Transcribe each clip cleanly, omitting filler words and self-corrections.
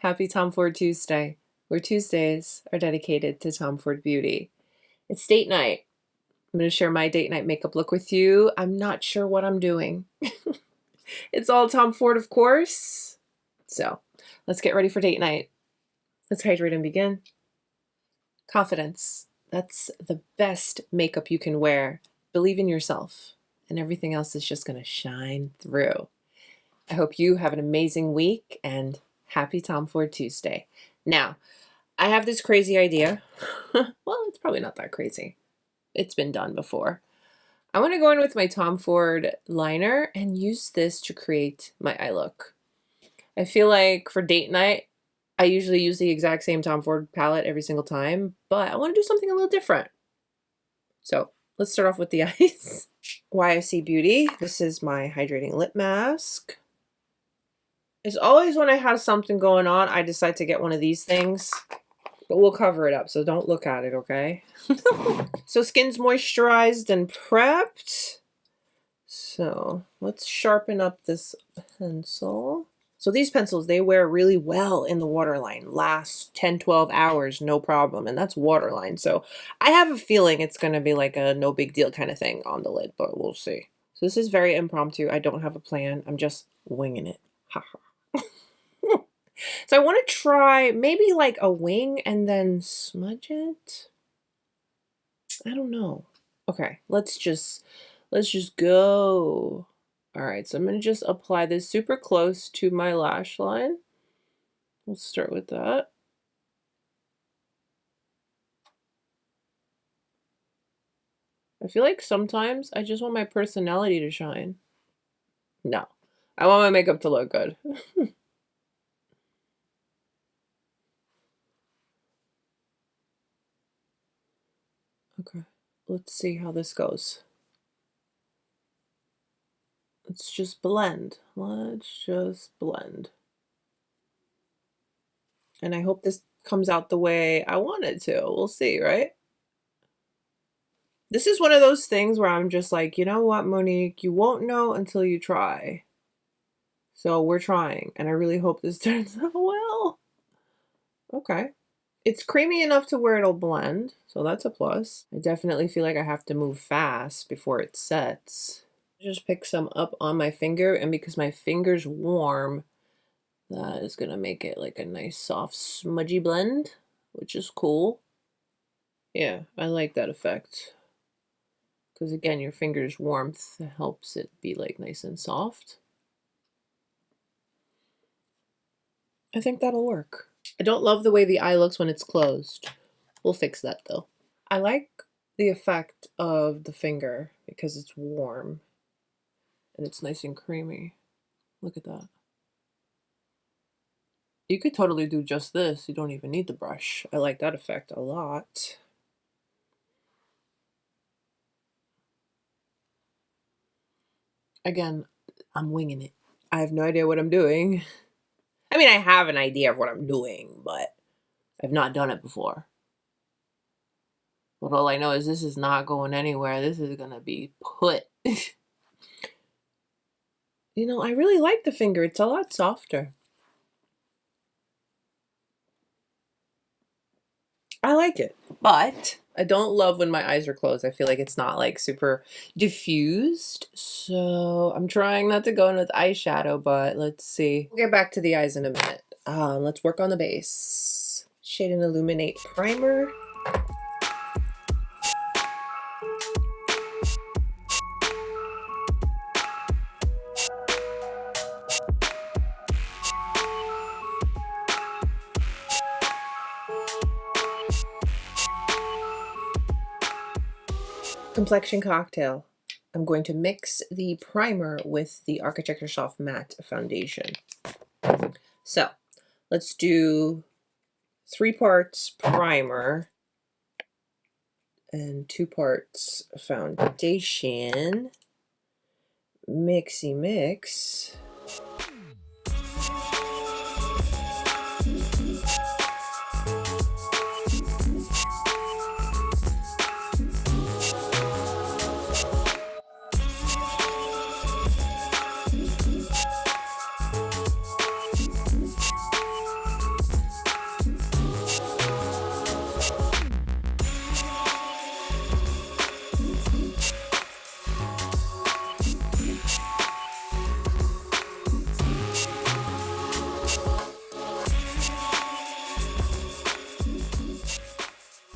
Happy Tom Ford Tuesday, where Tuesdays are dedicated to Tom Ford beauty. It's date night. I'm going to share my date night makeup look with you. I'm not sure what I'm doing. It's all Tom Ford, of course. So let's get ready for date night. Let's hydrate and begin. Confidence. That's the best makeup you can wear. Believe in yourself, and everything else is just going to shine through. I hope you have an amazing week and happy Tom Ford Tuesday. Now, I have this crazy idea. Well, it's probably not that crazy. It's been done before. I want to go in with my Tom Ford liner and use this to create my eye look. I feel like for date night, I usually use the exact same Tom Ford palette every single time, but I want to do something a little different. So let's start off with the eyes. YSC Beauty. This is my hydrating lip mask. It's always when I have something going on, I decide to get one of these things. But we'll cover it up, so don't look at it, okay? So skin's moisturized and prepped. So let's sharpen up this pencil. So these pencils, they wear really well in the waterline. Last 10-12 hours, no problem. And that's waterline. So I have a feeling it's going to be like a no big deal kind of thing on the lid, but we'll see. So this is very impromptu. I don't have a plan. I'm just winging it. Haha. So I want to try maybe like a wing and then smudge it. I don't know. Okay, let's just go. All right, so I'm going to just apply this super close to my lash line. We'll start with that. I feel like sometimes I just want my personality to shine. No, I want my makeup to look good. Okay, let's see how this goes. Let's just blend. Let's just blend. And I hope this comes out the way I want it to. We'll see, right? This is one of those things where I'm just like, you know what, Monique? You won't know until you try. So we're trying, and I really hope this turns out well. Okay. It's creamy enough to where it'll blend, so that's a plus. I definitely feel like I have to move fast before it sets. Just pick some up on my finger, and because my finger's warm, that is gonna make it like a nice soft smudgy blend, which is cool. Yeah, I like that effect. Because again, your finger's warmth helps it be like nice and soft. I think that'll work. I don't love the way the eye looks when it's closed. We'll fix that though. I like the effect of the finger because it's warm and it's nice and creamy. Look at that. You could totally do just this. You don't even need the brush. I like that effect a lot. Again, I'm winging it. I have no idea what I'm doing. I mean, I have an idea of what I'm doing, but I've not done it before. But all I know is this is not going anywhere. This is gonna be put. You know, I really like the finger. It's a lot softer. I like it, but I don't love when my eyes are closed. I feel like it's not like super diffused. So I'm trying not to go in with eyeshadow, but let's see. We'll get back to the eyes in a minute. Let's work on the base. Shade and Illuminate primer. Complexion cocktail. I'm going to mix the primer with the Architecture Soft Matte Foundation. So let's do 3 parts primer and 2 parts foundation. Mixy mix.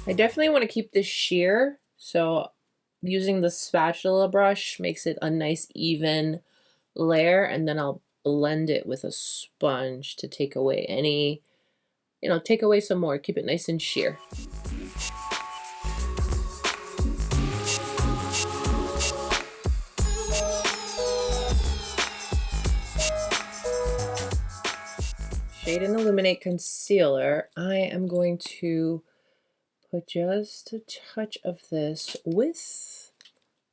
I definitely want to keep this sheer, so using the spatula brush makes it a nice even layer, and then I'll blend it with a sponge to take away any, take away some more, keep it nice and sheer. Shade and Illuminate concealer. I am going to put just a touch of this with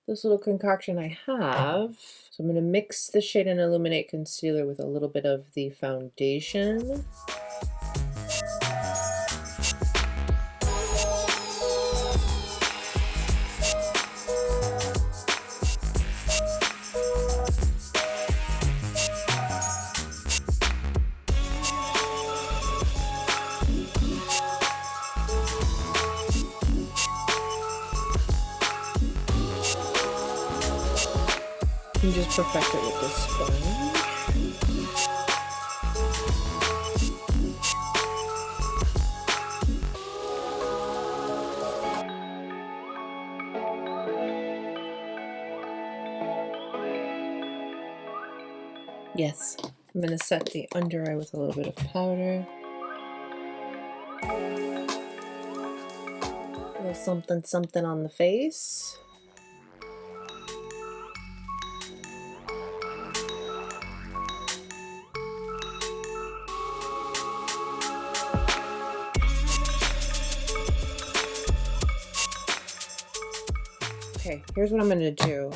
this little concoction I have. So I'm going to mix the Shade and Illuminate concealer with a little bit of the foundation. And just perfect it with this sponge. Yes, I'm going to set the under eye with a little bit of powder. A little something something on the face. Okay, here's what I'm going to do.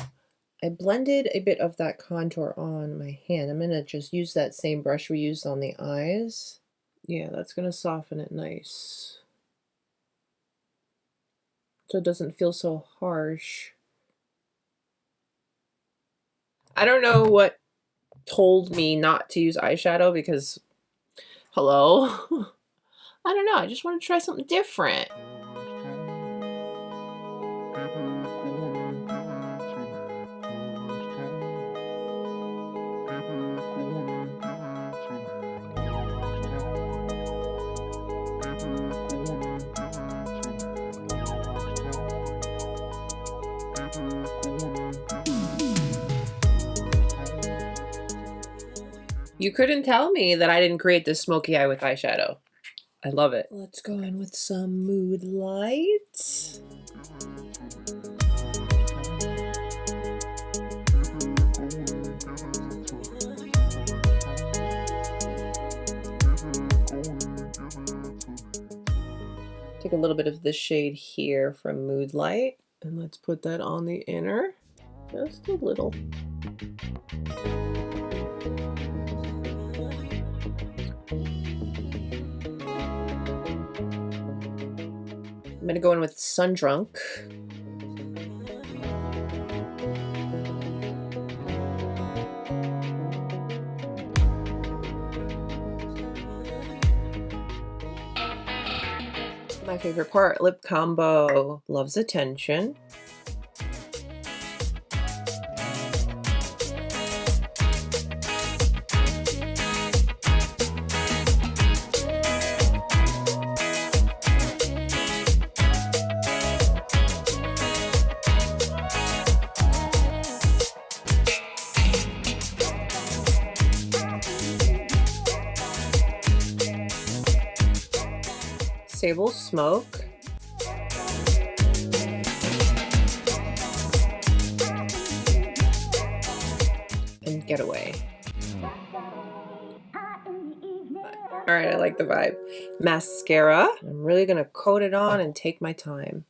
I blended a bit of that contour on my hand. I'm going to just use that same brush we used on the eyes. Yeah, that's going to soften it nice, so it doesn't feel so harsh. I don't know what told me not to use eyeshadow because, hello? I don't know, I just want to try something different. You couldn't tell me that I didn't create this smoky eye with eyeshadow. I love it. Let's go in with some Moodlight. Take a little bit of this shade here from Moodlight, and let's put that on the inner, just a little. I'm gonna go in with Sundrunk. My favorite part, lip combo. Loves attention. Sable Smoke. And Getaway. Alright, I like the vibe. Mascara. I'm really gonna coat it on and take my time.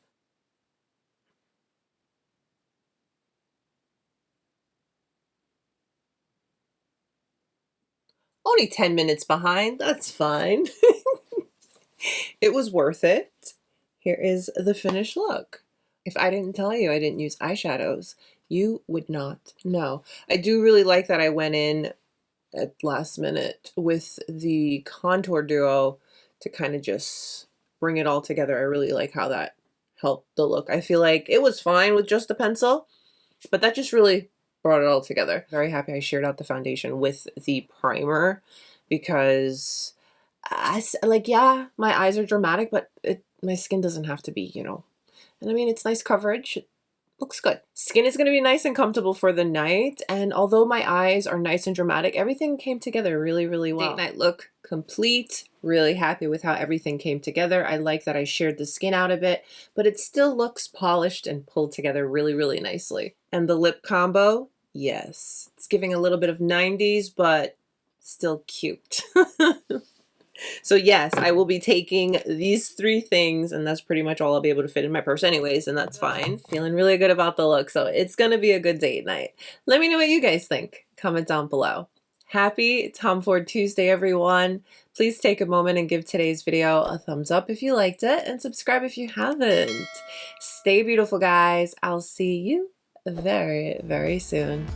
Only 10 minutes behind, that's fine. It was worth it. Here is the finished look. If I didn't tell you I didn't use eyeshadows, you would not know. I do really like that I went in at last minute with the contour duo to kind of just bring it all together. I really like how that helped the look. I feel like it was fine with just a pencil, but that just really brought it all together. Very happy I shared out the foundation with the primer because yeah, my eyes are dramatic, but my skin doesn't have to be, you know. And I mean, it's nice coverage. Looks good. Skin is going to be nice and comfortable for the night. And although my eyes are nice and dramatic, everything came together really, really well. Date night look complete. Really happy with how everything came together. I like that I shared the skin out a bit, but it still looks polished and pulled together really, really nicely. And the lip combo, yes. It's giving a little bit of 90s, but still cute. So yes, I will be taking these 3 things, and that's pretty much all I'll be able to fit in my purse anyways, and that's fine. Feeling really good about the look, so it's gonna be a good date night. Let me know what you guys think. Comment down below. Happy Tom Ford Tuesday, everyone. Please take a moment and give today's video a thumbs up if you liked it, and subscribe if you haven't. Stay beautiful, guys. I'll see you very, very soon.